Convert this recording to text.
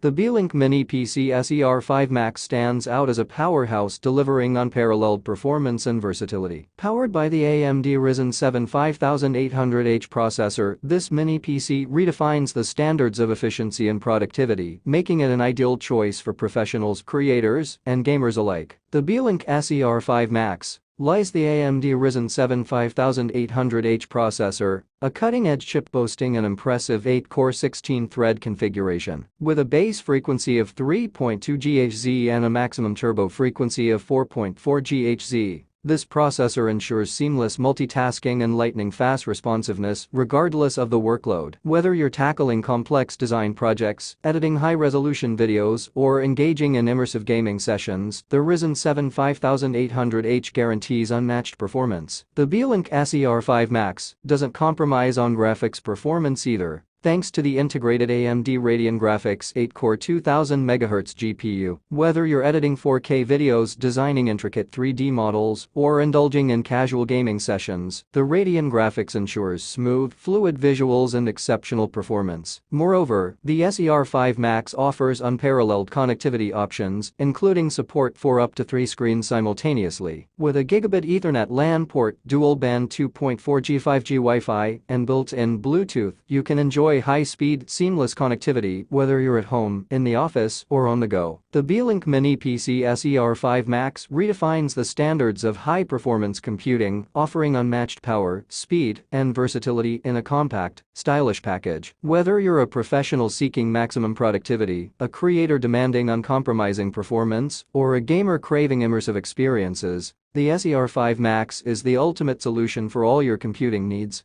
The Beelink Mini PC SER5 Max stands out as a powerhouse delivering unparalleled performance and versatility. Powered by the AMD Ryzen 7 5800H processor, this mini PC redefines the standards of efficiency and productivity, making it an ideal choice for professionals, creators, and gamers alike. The Beelink SER5 Max lies the AMD Ryzen 7 5800H processor, a cutting-edge chip boasting an impressive 8-core 16-thread configuration. With a base frequency of 3.2 GHz and a maximum turbo frequency of 4.4 GHz, this processor ensures seamless multitasking and lightning-fast responsiveness regardless of the workload. Whether you're tackling complex design projects, editing high-resolution videos, or engaging in immersive gaming sessions, the Ryzen 7 5800H guarantees unmatched performance. The Beelink SER5 Max doesn't compromise on graphics performance either, thanks to the integrated AMD Radeon Graphics 8-core 2000 MHz GPU. Whether you're editing 4K videos, designing intricate 3D models, or indulging in casual gaming sessions, the Radeon Graphics ensures smooth, fluid visuals and exceptional performance. Moreover, the SER5 Max offers unparalleled connectivity options, including support for up to 3 screens simultaneously. With a gigabit Ethernet LAN port, dual-band 2.4G 5G Wi-Fi, and built-in Bluetooth, you can enjoy high-speed, seamless connectivity whether you're at home, in the office, or on the go. The Beelink Mini PC SER5 Max redefines the standards of high-performance computing, offering unmatched power, speed, and versatility in a compact, stylish package. Whether you're a professional seeking maximum productivity, a creator demanding uncompromising performance, or a gamer craving immersive experiences, the SER5 Max is the ultimate solution for all your computing needs.